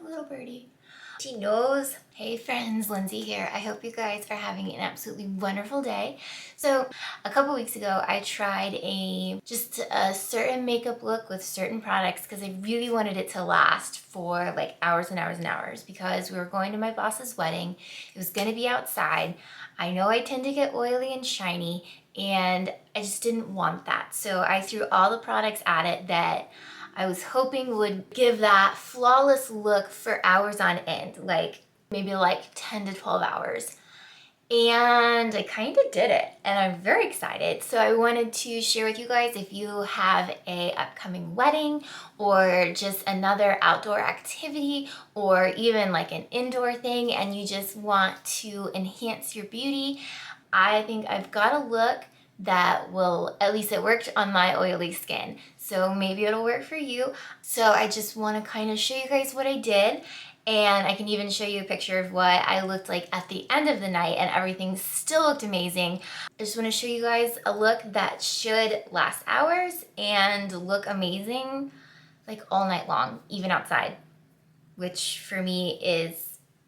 little birdie. She knows. Hey friends, Lynsey here. I hope you guys are having an absolutely wonderful day. So a couple weeks ago, I tried just a certain makeup look with certain products because I really wanted it to last for like hours and hours and hours because we were going to my boss's wedding. It was going to be outside. I know I tend to get oily and shiny and I just didn't want that. So I threw all the products at it that I was hoping would give that flawless look for hours on end, like maybe like 10 to 12 hours. And I kind of did it and I'm very excited. So I wanted to share with you guys if you have a upcoming wedding or just another outdoor activity or even like an indoor thing and you just want to enhance your beauty. I think I've got a look that will, at least it worked on my oily skin, so maybe it'll work for you. So I just want to kind of show you guys what I did, and I can even show you a picture of what I looked like at the end of the night, and everything still looked amazing. I just want to show you guys a look that should last hours and look amazing like all night long, even outside, which for me is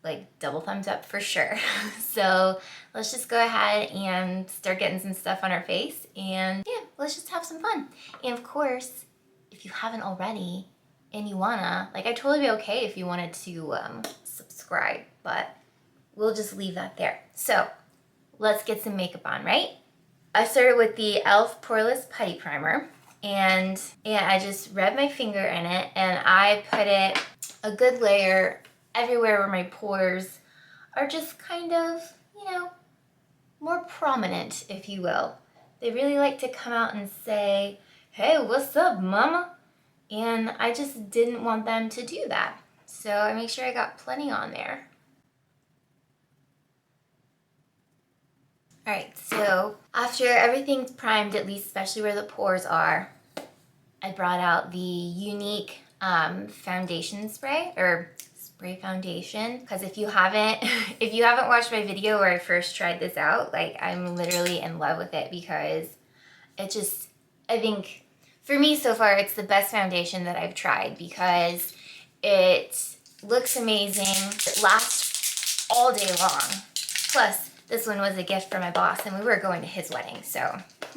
like double thumbs up for sure. So let's just go ahead and start getting some stuff on our face and yeah, let's just have some fun. And of course, if you haven't already and you wanna, like, I'd totally be okay if you wanted to subscribe, but we'll just leave that there. So let's get some makeup on, right? I started with the e.l.f. Poreless Putty Primer and I just rubbed my finger in it and I put it a good layer everywhere where my pores are just kind of, you know, more prominent, if you will. They really like to come out and say, hey, what's up, mama? And I just didn't want them to do that. So I make sure I got plenty on there. All right, so after everything's primed, at least especially where the pores are, I brought out the Younique foundation spray, or spray foundation, because if you haven't watched my video where I first tried this out, like, I'm literally in love with it because it just, I think for me so far it's the best foundation that I've tried because it looks amazing, it lasts all day long, plus this one was a gift from my boss and we were going to his wedding, so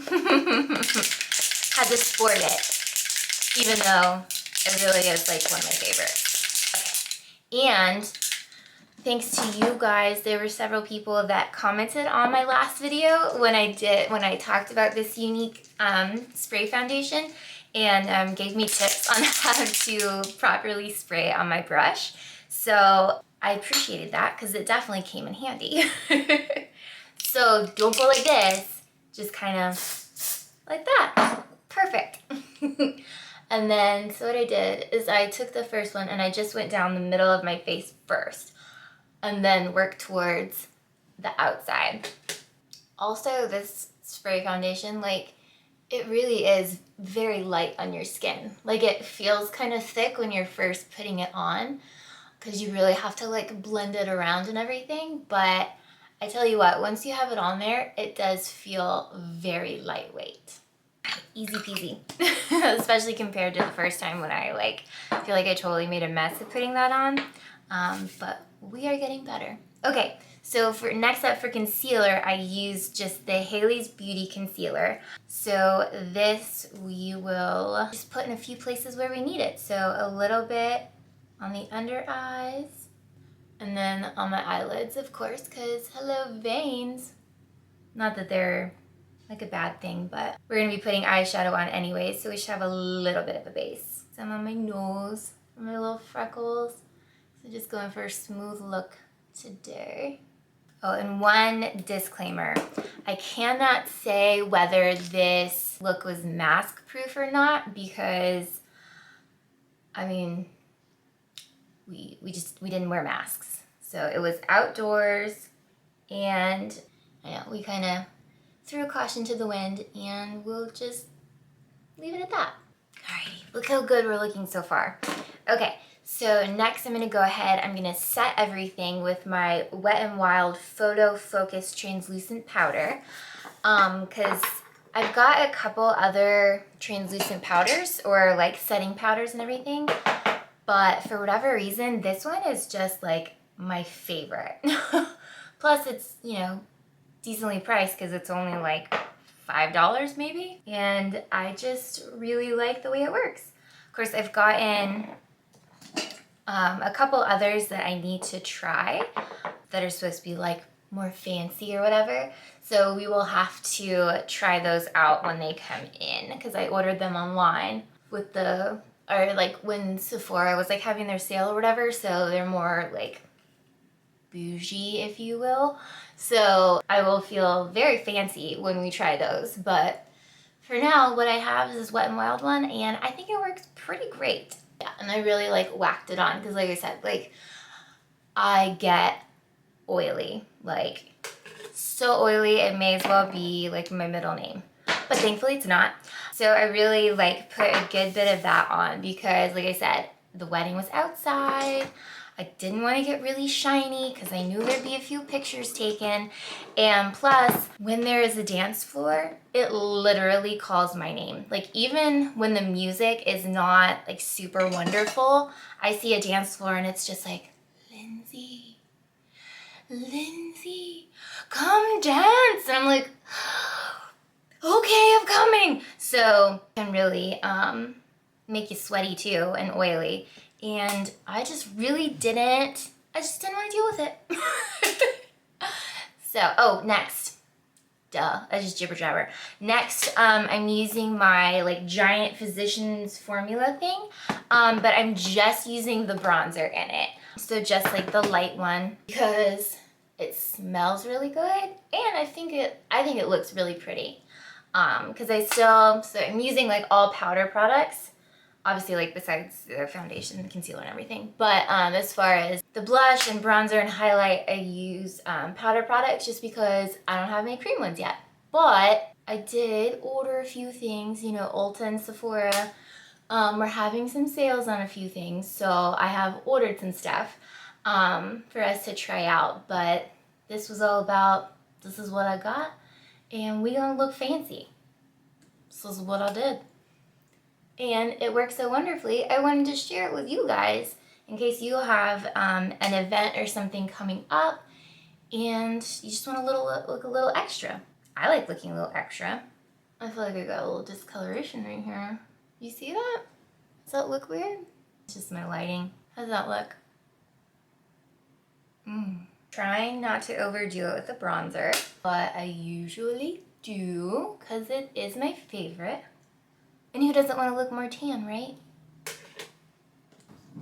had to sport it, even though it really is like one of my favorites. And thanks to you guys, there were several people that commented on my last video when I talked about this Younique spray foundation and gave me tips on how to properly spray on my brush. So I appreciated that because it definitely came in handy. So don't go like this, just kind of like that. Perfect. And then, so what I did is I took the first one and I just went down the middle of my face first and then worked towards the outside. Also, this spray foundation, like, it really is very light on your skin. Like, it feels kind of thick when you're first putting it on because you really have to like blend it around and everything. But I tell you what, once you have it on there, it does feel very lightweight. Easy peasy, especially compared to the first time when I feel like I totally made a mess of putting that on, but we are getting better. Okay, so next up for concealer, I used just the Haley's Beauty concealer. So this we will just put in a few places where we need it. So a little bit on the under eyes and then on my eyelids, of course, because hello veins. Not that they're like a bad thing, but we're gonna be putting eyeshadow on anyway, so we should have a little bit of a base. Some on my nose, my little freckles. So just going for a smooth look today. Oh, and one disclaimer. I cannot say whether this look was mask proof or not because, I mean, we didn't wear masks. So it was outdoors and I know we kind of threw caution to the wind and we'll just leave it at that. Alrighty, look how good we're looking so far. Okay, so next I'm gonna go ahead, I'm gonna set everything with my Wet n Wild Photo Focus Translucent Powder because I've got a couple other translucent powders or like setting powders and everything, But for whatever reason, this one is just like my favorite. Plus it's, you know, decently priced because it's only like $5 maybe. And I just really like the way it works. Of course, I've gotten a couple others that I need to try that are supposed to be like more fancy or whatever. So we will have to try those out when they come in because I ordered them online with the, or like when Sephora was like having their sale or whatever. So they're more like bougie, if you will. So I will feel very fancy when we try those. But for now, what I have is this Wet n Wild one, and I think it works pretty great. Yeah, and I really like whacked it on because like I said, like I get oily, like so oily it may as well be like my middle name, but thankfully it's not. So I really like put a good bit of that on because like I said, the wedding was outside. I didn't want to get really shiny because I knew there'd be a few pictures taken. And plus, when there is a dance floor, it literally calls my name. Like even when the music is not like super wonderful, I see a dance floor and it's just like, Lynsey, Lynsey, come dance. And I'm like, okay, I'm coming. So it can really make you sweaty too and oily. And I just really didn't, I just didn't want to deal with it. So, oh, next. Duh, I just jibber jabber. Next, I'm using my like giant physician's formula thing, but I'm just using the bronzer in it. So just like the light one because it smells really good and I think it looks really pretty. Because so I'm using like all powder products. Obviously, like besides the foundation, the concealer and everything. But as far as the blush and bronzer and highlight, I use powder products just because I don't have any cream ones yet. But I did order a few things, you know, Ulta and Sephora. We're having some sales on a few things. So I have ordered some stuff for us to try out. But this was all about, this is what I got. And we gonna look fancy. This is what I did. And it worked so wonderfully, I wanted to share it with you guys in case you have an event or something coming up and you just want look a little extra. I like looking a little extra. I feel like I got a little discoloration right here. You see that? Does that look weird? It's just my lighting. How does that look? Trying not to overdo it with the bronzer, but I usually do because it is my favorite. And who doesn't want to look more tan, right?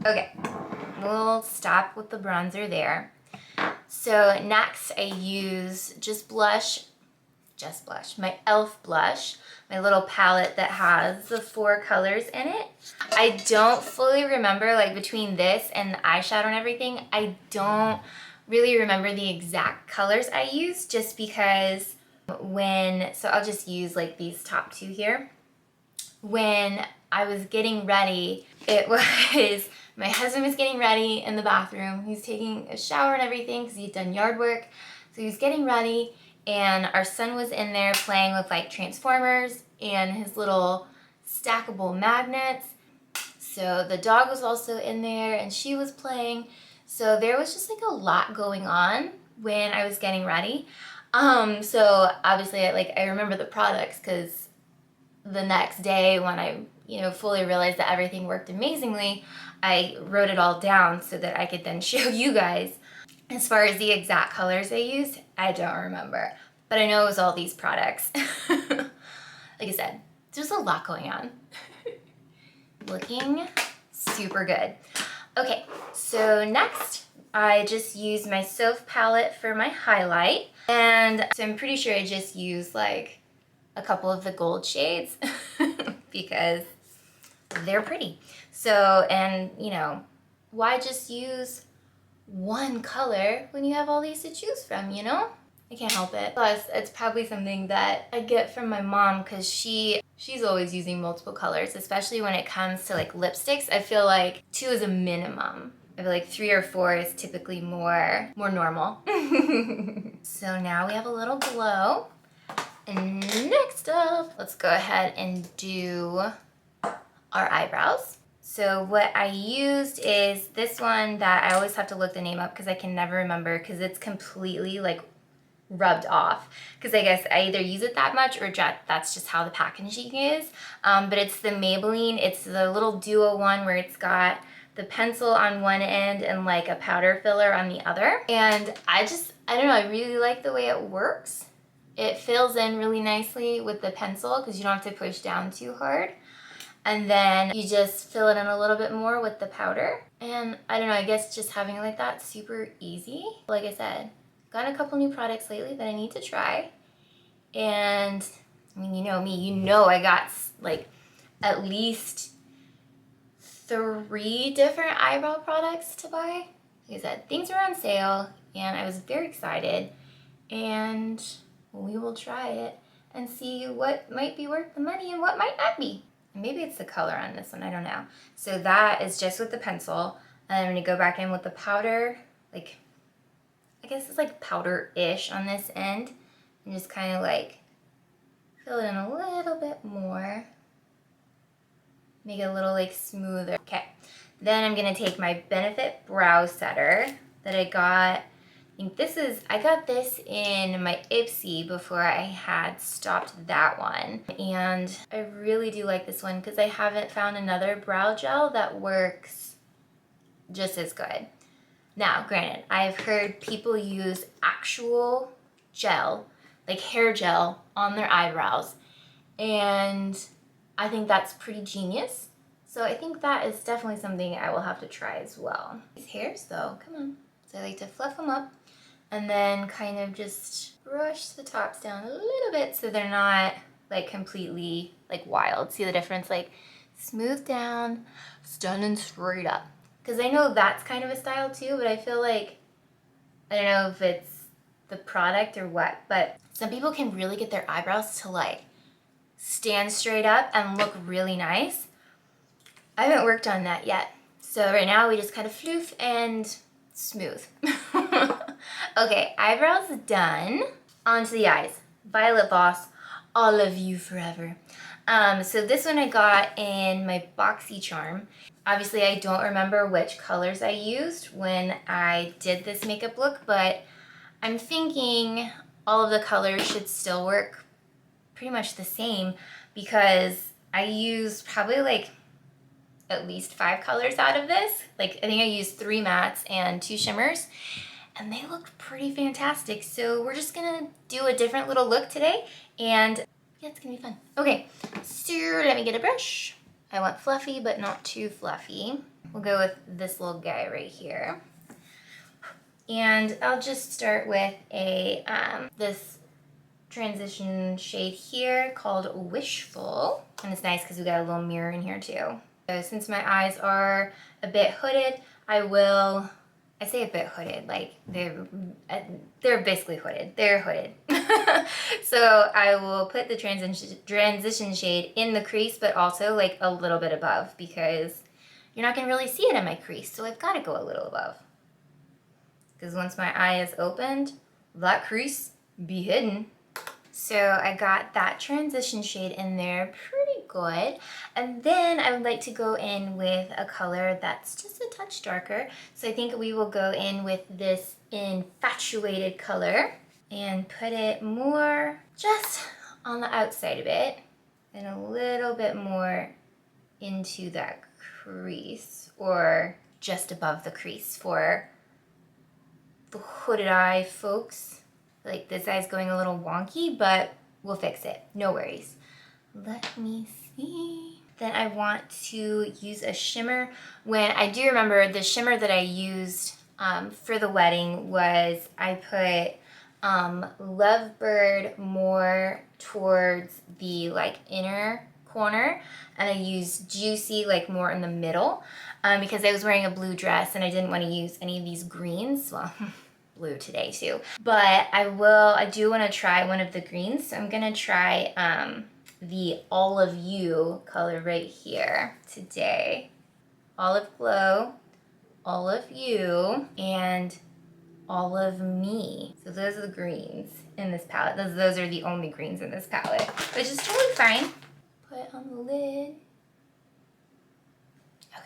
Okay, we'll stop with the bronzer there. So next I use my e.l.f. blush, my little palette that has the 4 colors in it. I don't fully remember, like between this and the eyeshadow and everything, I don't really remember the exact colors I used just because so I'll just use like these top 2 here. When I was getting ready, it was, my husband was getting ready in the bathroom. He's taking a shower and everything because he'd done yard work. So he was getting ready and our son was in there playing with like Transformers and his little stackable magnets. So the dog was also in there and she was playing. So there was just like a lot going on when I was getting ready. So obviously I remember the products because the next day when I, you know, fully realized that everything worked amazingly, I wrote it all down so that I could then show you guys. As far as the exact colors I used, I don't remember, but I know it was all these products. Like I said, there's a lot going on. Looking super good. Okay, so next I just used my Sophx palette for my highlight. And so I'm pretty sure I just used like a couple of the gold shades because they're pretty. So, and you know, why just use one color when you have all these to choose from, you know? I can't help it. Plus, it's probably something that I get from my mom because she's always using multiple colors, especially when it comes to like lipsticks. I feel like 2 is a minimum. I feel like 3 or 4 is typically more normal. So now we have a little glow. And next up, let's go ahead and do our eyebrows. So what I used is this one that I always have to look the name up because I can never remember because it's completely like rubbed off, because I guess I either use it that much or that's just how the packaging is. But it's the Maybelline. It's the little duo one where it's got the pencil on one end and like a powder filler on the other. And I don't know, I really like the way it works. It fills in really nicely with the pencil because you don't have to push down too hard. And then you just fill it in a little bit more with the powder. And I don't know, I guess just having it like that, super easy. Like I said, gotten a couple new products lately that I need to try. And I mean, you know me, you know I got like at least 3 different eyebrow products to buy. Like I said, things were on sale and I was very excited. And we will try it and see what might be worth the money and what might not be. Maybe it's the color on this one, I don't know. So that is just with the pencil. And I'm gonna go back in with the powder, like, I guess it's like powder-ish on this end. And just kind of like fill it in a little bit more. Make it a little like smoother. Okay, then I'm gonna take my Benefit Brow Setter that I got. I got this in my Ipsy before I had stopped that one. And I really do like this one because I haven't found another brow gel that works just as good. Now, granted, I've heard people use actual gel, like hair gel, on their eyebrows. And I think that's pretty genius. So I think that is definitely something I will have to try as well. These hairs though, come on. So I like to fluff them up and then kind of just brush the tops down a little bit so they're not like completely like wild. See the difference? Like smooth down, stunning straight up. Because I know that's kind of a style too, but I feel like, I don't know if it's the product or what, but some people can really get their eyebrows to like stand straight up and look really nice. I haven't worked on that yet. So right now we just kind of floof and smooth. Okay, eyebrows done. On to the eyes. Violet Voss Olive You Forever. So this one I got in my BoxyCharm. Obviously I don't remember which colors I used when I did this makeup look, but I'm thinking all of the colors should still work pretty much the same because I used probably like at least 5 colors out of this. Like I think I used 3 mattes and 2 shimmers and they looked pretty fantastic. So we're just gonna do a different little look today and yeah, it's gonna be fun. Okay, so let me get a brush. I want fluffy but not too fluffy. We'll go with this little guy right here. And I'll just start with a this transition shade here called Wishful. And it's nice because we got a little mirror in here too. So since my eyes are a bit hooded, I say a bit hooded, like they're basically hooded. They're hooded. So I will put the transition shade in the crease, but also like a little bit above because you're not gonna really see it in my crease. So I've got to go a little above. Because once my eye is opened, that crease be hidden. So I got that transition shade in there pretty good. And then I would like to go in with a color that's just a touch darker. So I think we will go in with this Infatuated color and put it more just on the outside of it and a little bit more into that crease or just above the crease for the hooded eye folks. Like this eye's going a little wonky, but we'll fix it. No worries. Let me see. Then I want to use a shimmer. When I do remember the shimmer that I used for the wedding was I put Lovebird more towards the like inner corner and I used Juicy like more in the middle because I was wearing a blue dress and I didn't want to use any of these greens. Well, blue today too, but I do want to try one of the greens, so I'm gonna try the Olive You color right here today. Olive Glow, Olive You, and Olive Me. So those are the greens in this palette. Those are the only greens in this palette, which is totally fine. Put it on the lid. Okay.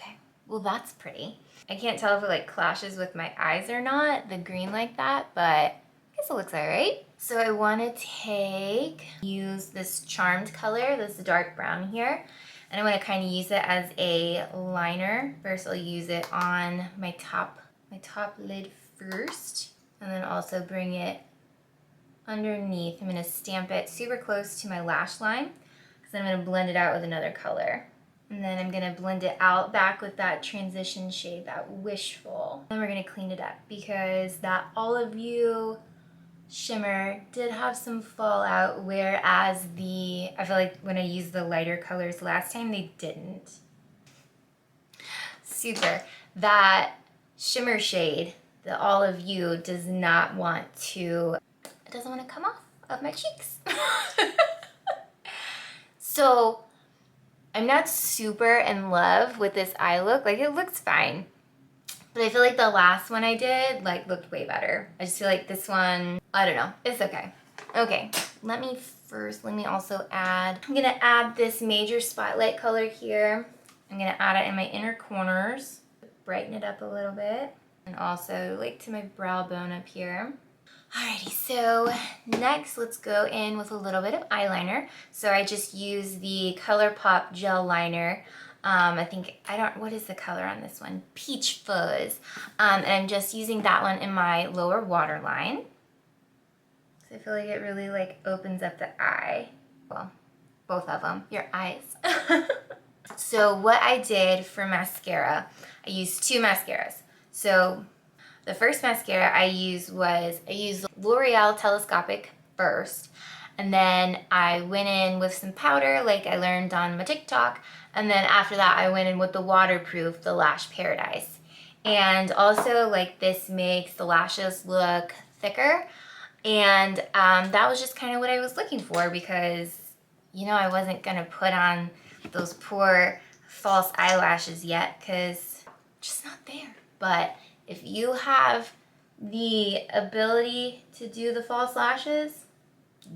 Well, that's pretty. I can't tell if it like clashes with my eyes or not, the green like that, but I guess it looks alright. So I want to use this Charmed color, this dark brown here, and I want to kind of use it as a liner. First I'll use it on my top lid first, and then also bring it underneath. I'm going to stamp it super close to my lash line, because then I'm going to blend it out with another color. And then I'm going to blend it out back with that transition shade, that Wishful. Then we're going to clean it up because that Olive You shimmer did have some fallout, whereas I feel like when I used the lighter colors last time, they didn't. Super. That shimmer shade, the Olive You, does not want to, it doesn't want to come off of my cheeks. So I'm not super in love with this eye look. Like, it looks fine, but I feel like the last one I did like looked way better. I just feel like this one, I don't know, it's okay. Okay, let me also add, I'm gonna add this Major Spotlight color here. I'm gonna add it in my inner corners, brighten it up a little bit, and also like to my brow bone up here. Alrighty, so next let's go in with a little bit of eyeliner. So I just use the Colourpop gel liner. What is the color on this one? Peach Fuzz. And I'm just using that one in my lower waterline. So I feel like it really like opens up the eye. Well, both of them, your eyes. So what I did for mascara, I used two mascaras. So the first mascara I used L'Oreal Telescopic first, and then I went in with some powder like I learned on my TikTok, and then after that I went in with the waterproof, the Lash Paradise. And also, like, this makes the lashes look thicker, and that was just kind of what I was looking for, because, you know, I wasn't gonna put on those poor false eyelashes yet because just not there. But if you have the ability to do the false lashes,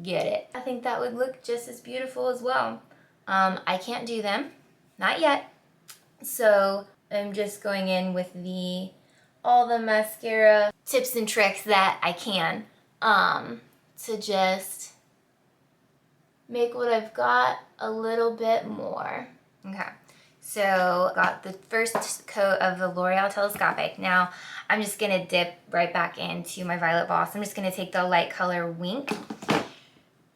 get it. I think that would look just as beautiful as well. I can't do them, not yet. So I'm just going in with all the mascara tips and tricks that I can to just make what I've got a little bit more. Okay. So got the first coat of the L'Oreal Telescopic. Now I'm just gonna dip right back into my Violet Voss. I'm just gonna take the light color Wink,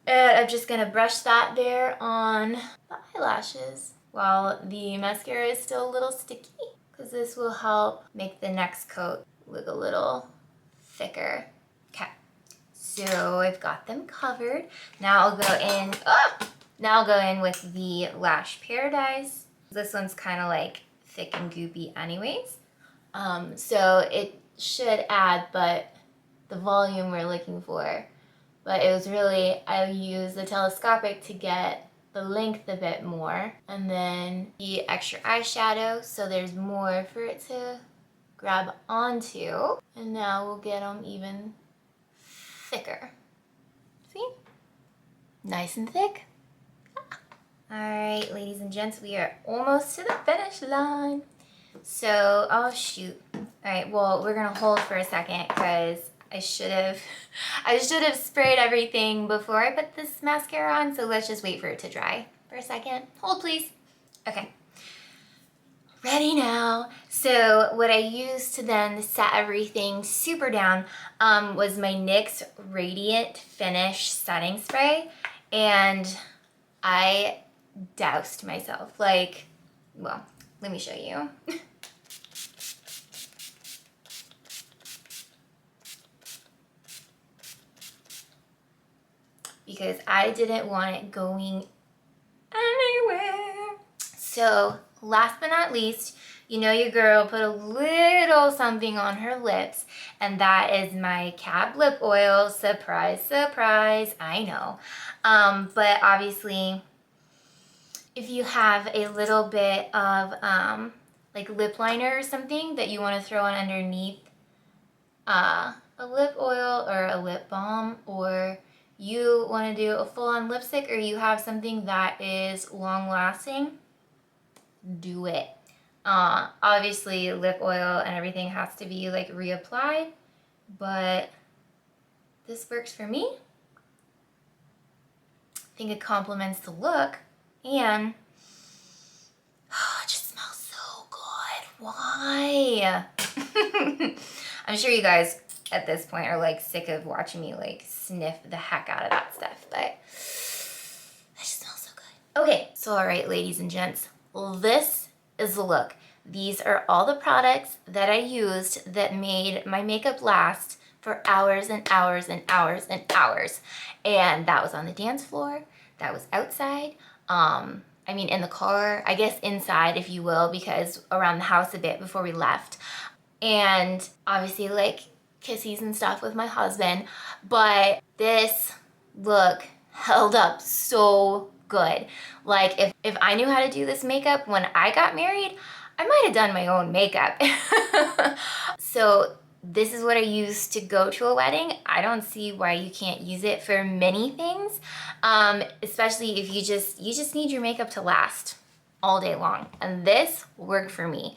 and I'm just gonna brush that there on the eyelashes while the mascara is still a little sticky, because this will help make the next coat look a little thicker. Okay, so I've got them covered. Now I'll go in with the Lash Paradise. This one's kind of like thick and goopy anyways. So it should add the volume we're looking for. But it was really, I used the Telescopic to get the length a bit more. And then the extra eyeshadow, so there's more for it to grab onto. And now we'll get them even thicker. See? Nice and thick. Alright, ladies and gents, we are almost to the finish line. So, oh shoot. Alright, well, we're gonna hold for a second because I should have sprayed everything before I put this mascara on, so let's just wait for it to dry for a second. Hold, please. Okay. Ready now. So what I used to then set everything super down was my NYX Radiant Finish Setting Spray, and I doused myself. Like, well, let me show you. Because I didn't want it going anywhere. So last but not least, you know your girl put a little something on her lips, and that is my KAB Lip Oil. Surprise, surprise, I know. But obviously, if you have a little bit of like lip liner or something that you want to throw on underneath a lip oil or a lip balm, or you want to do a full-on lipstick, or you have something that is long-lasting, do it. Obviously lip oil and everything has to be like reapplied, but this works for me. I think it complements the look, and it just smells so good. Why? I'm sure you guys at this point are like sick of watching me like sniff the heck out of that stuff, but it just smells so good. Okay, so all right, ladies and gents, this is the look. These are all the products that I used that made my makeup last for hours and hours and hours and hours. And that was on the dance floor, that was outside, I mean in the car, I guess inside if you will, because around the house a bit before we left. And obviously like kissies and stuff with my husband, but this look held up so good. Like if I knew how to do this makeup when I got married, I might have done my own makeup. So this is what I use to go to a wedding. I don't see why you can't use it for many things, especially if you just need your makeup to last all day long, and this worked for me.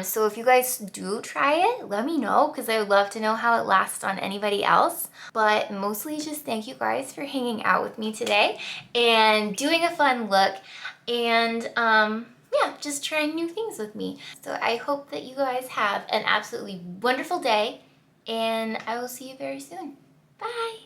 So if you guys do try it, let me know, because I would love to know how it lasts on anybody else. But mostly just thank you guys for hanging out with me today and doing a fun look, and yeah, just trying new things with me. So I hope that you guys have an absolutely wonderful day, and I will see you very soon. Bye.